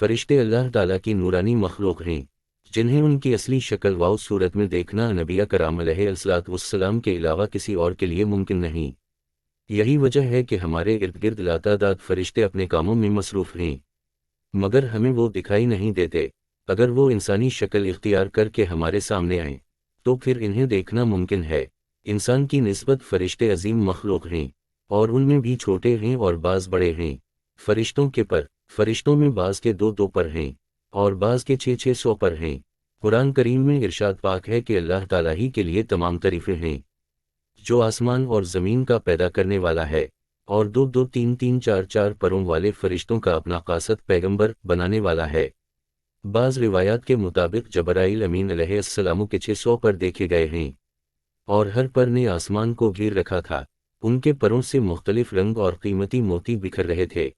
فرشتے اللہ تعالیٰ کی نورانی مخلوق ہیں جنہیں ان کی اصلی شکل و صورت میں دیکھنا انبیاء کرام علیہ الصلوۃ والسلام کے علاوہ کسی اور کے لیے ممکن نہیں۔ یہی وجہ ہے کہ ہمارے ارد گرد لاتعداد فرشتے اپنے کاموں میں مصروف ہیں، مگر ہمیں وہ دکھائی نہیں دیتے۔ اگر وہ انسانی شکل اختیار کر کے ہمارے سامنے آئیں تو پھر انہیں دیکھنا ممکن ہے۔ انسان کی نسبت فرشتے عظیم مخلوق ہیں، اور ان میں بھی چھوٹے ہیں اور بعض بڑے ہیں۔ فرشتوں کے پر، فرشتوں میں بعض کے 2 پر ہیں اور بعض کے 600 پر ہیں۔ قرآن کریم میں ارشاد پاک ہے کہ اللہ تعالیٰ ہی کے لیے تمام تعریفیں ہیں، جو آسمان اور زمین کا پیدا کرنے والا ہے، اور 2 3 4 پروں والے فرشتوں کا اپنا قاصد پیغمبر بنانے والا ہے۔ بعض روایات کے مطابق جبرائیل امین علیہ السلام کے 600 پر دیکھے گئے ہیں، اور ہر پر نے آسمان کو گھیر رکھا تھا۔ ان کے پروں سے مختلف رنگ اور قیمتی موتی بکھر رہے تھے۔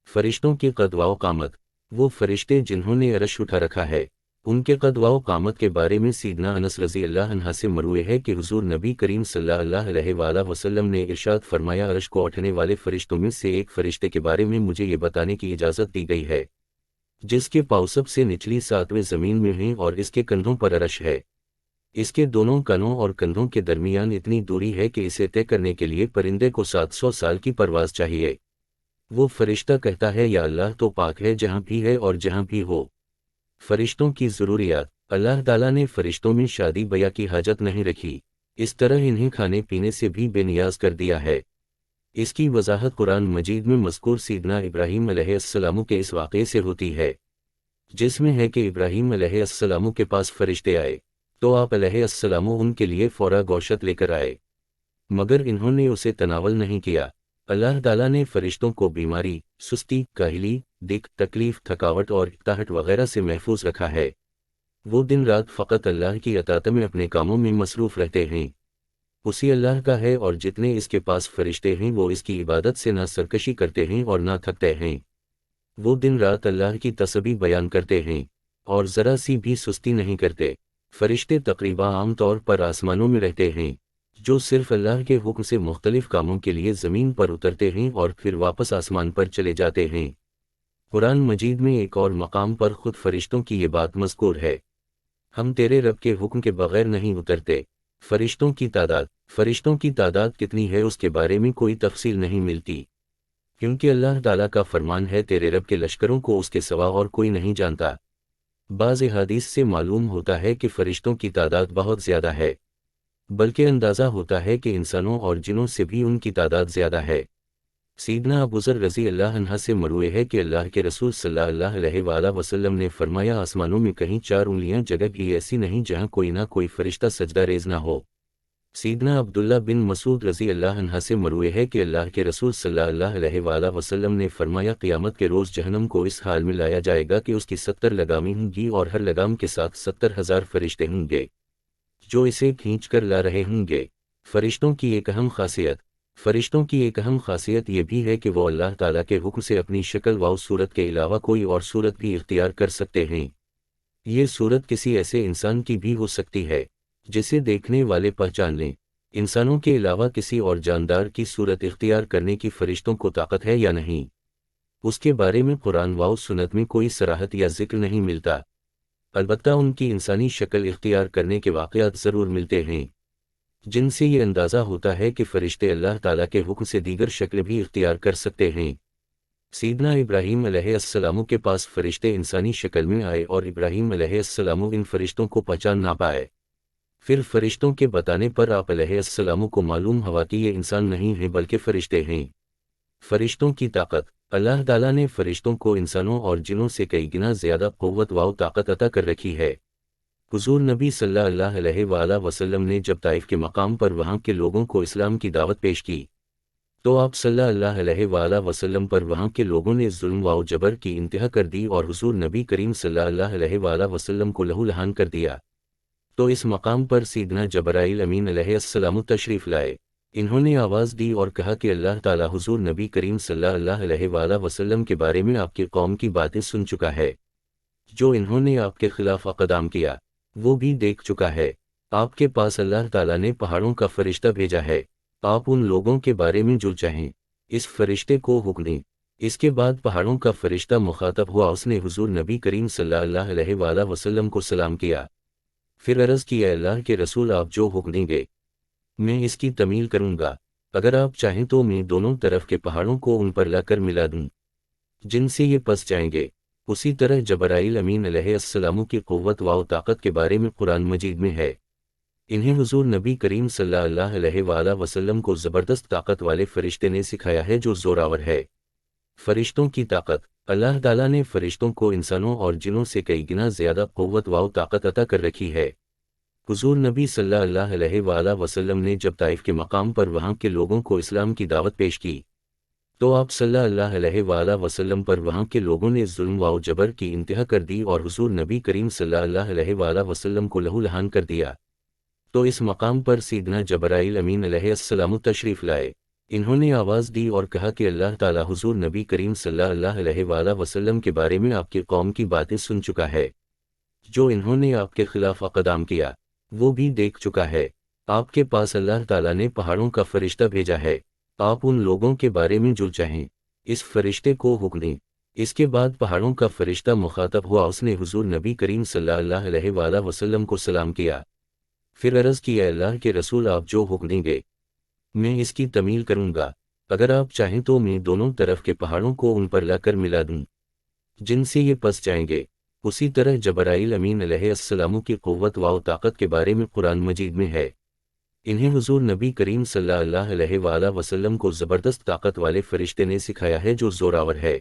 فرشتوں کی قد و قامت، وہ فرشتے جنہوں نے عرش اٹھا رکھا ہے، ان کے قد و قامت کے بارے میں سیدنا انس رضی اللہ عنہ سے مروی ہے کہ حضور نبی کریم صلی اللہ علیہ وآلہ وسلم نے ارشاد فرمایا، عرش کو اٹھنے والے فرشتوں میں سے ایک فرشتے کے بارے میں مجھے یہ بتانے کی اجازت دی گئی ہے، جس کے پاؤں سب سے نچلی 7ویں زمین میں ہیں اور اس کے کندھوں پر عرش ہے۔ اس کے دونوں کانوں اور کندھوں کے درمیان اتنی دوری ہے کہ اسے طے کرنے کے لیے پرندے کو 700 سال کی پرواز چاہیے۔ وہ فرشتہ کہتا ہے، یا اللہ تو پاک ہے جہاں بھی ہے اور جہاں بھی ہو۔ فرشتوں کی ضروریات، اللہ تعالیٰ نے فرشتوں میں شادی بیاہ کی حاجت نہیں رکھی، اس طرح انہیں کھانے پینے سے بھی بے نیاز کر دیا ہے۔ اس کی وضاحت قرآن مجید میں مذکور سیدنا ابراہیم علیہ السلام کے اس واقعے سے ہوتی ہے، جس میں ہے کہ ابراہیم علیہ السلام کے پاس فرشتے آئے تو آپ علیہ السلام ان کے لیے فورا گوشت لے کر آئے، مگر انہوں نے اسے تناول نہیں کیا۔ اللہ تعالیٰ نے فرشتوں کو بیماری، سستی، کاہلی، دکھ، تکلیف، تھکاوٹ اور اکتاہٹ وغیرہ سے محفوظ رکھا ہے۔ وہ دن رات فقط اللہ کی اطاعت میں اپنے کاموں میں مصروف رہتے ہیں۔ اسی اللہ کا ہے، اور جتنے اس کے پاس فرشتے ہیں وہ اس کی عبادت سے نہ سرکشی کرتے ہیں اور نہ تھکتے ہیں۔ وہ دن رات اللہ کی تسبیح بیان کرتے ہیں اور ذرا سی بھی سستی نہیں کرتے۔ فرشتے تقریباً عام طور پر آسمانوں میں رہتے ہیں، جو صرف اللہ کے حکم سے مختلف کاموں کے لیے زمین پر اترتے ہیں اور پھر واپس آسمان پر چلے جاتے ہیں۔ قرآن مجید میں ایک اور مقام پر خود فرشتوں کی یہ بات مذکور ہے، ہم تیرے رب کے حکم کے بغیر نہیں اترتے۔ فرشتوں کی تعداد کتنی ہے اس کے بارے میں کوئی تفصیل نہیں ملتی، کیونکہ اللہ تعالیٰ کا فرمان ہے، تیرے رب کے لشکروں کو اس کے سوا اور کوئی نہیں جانتا۔ بعض احادیث سے معلوم ہوتا ہے کہ فرشتوں کی تعداد بہت زیادہ ہے، بلکہ اندازہ ہوتا ہے کہ انسانوں اور جنوں سے بھی ان کی تعداد زیادہ ہے۔ سیدنا ابو ذر رضی اللہ عنہ سے مروی ہے کہ اللہ کے رسول صلی اللہ علیہ وآلہ وسلم نے فرمایا، آسمانوں میں کہیں 4 انگلیاں جگہ بھی ایسی نہیں جہاں کوئی نہ کوئی فرشتہ سجدہ ریز نہ ہو۔ سیدنا عبداللہ بن مسعود رضی اللہ عنہ سے مروی ہے کہ اللہ کے رسول صلی اللہ علیہ وآلہ وسلم نے فرمایا، قیامت کے روز جہنم کو اس حال میں لایا جائے گا کہ اس کی 70 لگامیں ہوں گی اور ہر لگام کے ساتھ 70,000 فرشتے ہوں گے جو اسے کھینچ کر لا رہے ہوں گے۔ فرشتوں کی ایک اہم خاصیت یہ بھی ہے کہ وہ اللہ تعالیٰ کے حکم سے اپنی شکل و صورت کے علاوہ کوئی اور صورت بھی اختیار کر سکتے ہیں۔ یہ صورت کسی ایسے انسان کی بھی ہو سکتی ہے جسے دیکھنے والے پہچان لیں۔ انسانوں کے علاوہ کسی اور جاندار کی صورت اختیار کرنے کی فرشتوں کو طاقت ہے یا نہیں، اس کے بارے میں قرآن و سنت میں کوئی صراحت یا ذکر نہیں ملتا، البتہ ان کی انسانی شکل اختیار کرنے کے واقعات ضرور ملتے ہیں، جن سے یہ اندازہ ہوتا ہے کہ فرشتے اللہ تعالیٰ کے حکم سے دیگر شکل بھی اختیار کر سکتے ہیں۔ سیدنا ابراہیم علیہ السلام کے پاس فرشتے انسانی شکل میں آئے اور ابراہیم علیہ السلام ان فرشتوں کو پہچان نہ پائے۔ پھر فرشتوں کے بتانے پر آپ علیہ السلام کو معلوم ہوا کہ یہ انسان نہیں ہیں بلکہ فرشتے ہیں۔ فرشتوں کی طاقت، اللہ تعالیٰ نے فرشتوں کو انسانوں اور جنوں سے کئی گنا زیادہ قوت و طاقت عطا کر رکھی ہے۔ حضور نبی صلی اللہ علیہ وآلہ وسلم نے جب طائف کے مقام پر وہاں کے لوگوں کو اسلام کی دعوت پیش کی تو آپ صلی اللہ علیہ وآلہ وسلم پر وہاں کے لوگوں نے ظلم و جبر کی انتہا کر دی اور حضور نبی کریم صلی اللہ علیہ وآلہ وسلم کو لہو لہان کر دیا۔ تو اس مقام پر سیدنا جبرائیل امین علیہ السلام تشریف لائے۔ انہوں نے آواز دی اور کہا کہ اللہ تعالیٰ حضور نبی کریم صلی اللہ علیہ وآلہ وسلم کے بارے میں آپ کی قوم کی باتیں سن چکا ہے، جو انہوں نے آپ کے خلاف اقدام کیا وہ بھی دیکھ چکا ہے۔ آپ کے پاس اللہ تعالیٰ نے پہاڑوں کا فرشتہ بھیجا ہے، آپ ان لوگوں کے بارے میں جو چاہیں اس فرشتے کو حکم دیں اس کے بعد پہاڑوں کا فرشتہ مخاطب ہوا، اس نے حضور نبی کریم صلی اللہ علیہ وآلہ وسلم کو سلام کیا، پھر عرض کی، اے اللہ کے رسول، آپ جو حکم دیں گے میں اس کی تعمیل کروں گا، اگر آپ چاہیں تو میں دونوں طرف کے پہاڑوں کو ان پر لا کر ملا دوں جن سے یہ پس جائیں گے۔ اسی طرح جبرائیل امین علیہ السلام کی قوت و طاقت کے بارے میں قرآن مجید میں ہے، انہیں حضور نبی کریم صلی اللہ علیہ وآلہ وسلم کو زبردست طاقت والے فرشتے نے سکھایا ہے جو زوراور ہے۔ فرشتوں کی طاقت، اللہ تعالیٰ نے فرشتوں کو انسانوں اور جنوں سے کئی گنا زیادہ قوت و طاقت عطا کر رکھی ہے۔ حضور نبی صلی اللہ علیہ وآلہ وسلم نے جب طائف کے مقام پر وہاں کے لوگوں کو اسلام کی دعوت پیش کی تو آپ صلی اللہ علیہ وآلہ وسلم پر وہاں کے لوگوں نے ظلم و جبر کی انتہا کر دی اور حضور نبی کریم صلی اللہ علیہ وآلہ وسلم کو لہو لہان کر دیا، تو اس مقام پر سیدنا جبرائیل امین علیہ السلام تشریف لائے۔ انہوں نے آواز دی اور کہا کہ اللہ تعالیٰ حضور نبی کریم صلی اللہ علیہ وآلہ وسلم کے بارے میں آپ کی قوم کی باتیں سن چکا ہے، جو انہوں نے آپ کے خلاف اقدام کیا وہ بھی دیکھ چکا ہے، آپ کے پاس اللہ تعالیٰ نے پہاڑوں کا فرشتہ بھیجا ہے، آپ ان لوگوں کے بارے میں جو چاہیں اس فرشتے کو حکم دیں۔ اس کے بعد پہاڑوں کا فرشتہ مخاطب ہوا، اس نے حضور نبی کریم صلی اللہ علیہ وآلہ وسلم کو سلام کیا، پھر عرض کی، اے اللہ کے رسول، آپ جو حکم دیں گے میں اس کی تعمیل کروں گا، اگر آپ چاہیں تو میں دونوں طرف کے پہاڑوں کو ان پر لا کر ملا دوں جن سے یہ پس جائیں گے۔ اسی طرح جبرائیل امین علیہ السلام کی قوت و طاقت کے بارے میں قرآن مجید میں ہے، انہیں حضور نبی کریم صلی اللہ علیہ وآلہ وسلم کو زبردست طاقت والے فرشتے نے سکھایا ہے جو زوراور ہے۔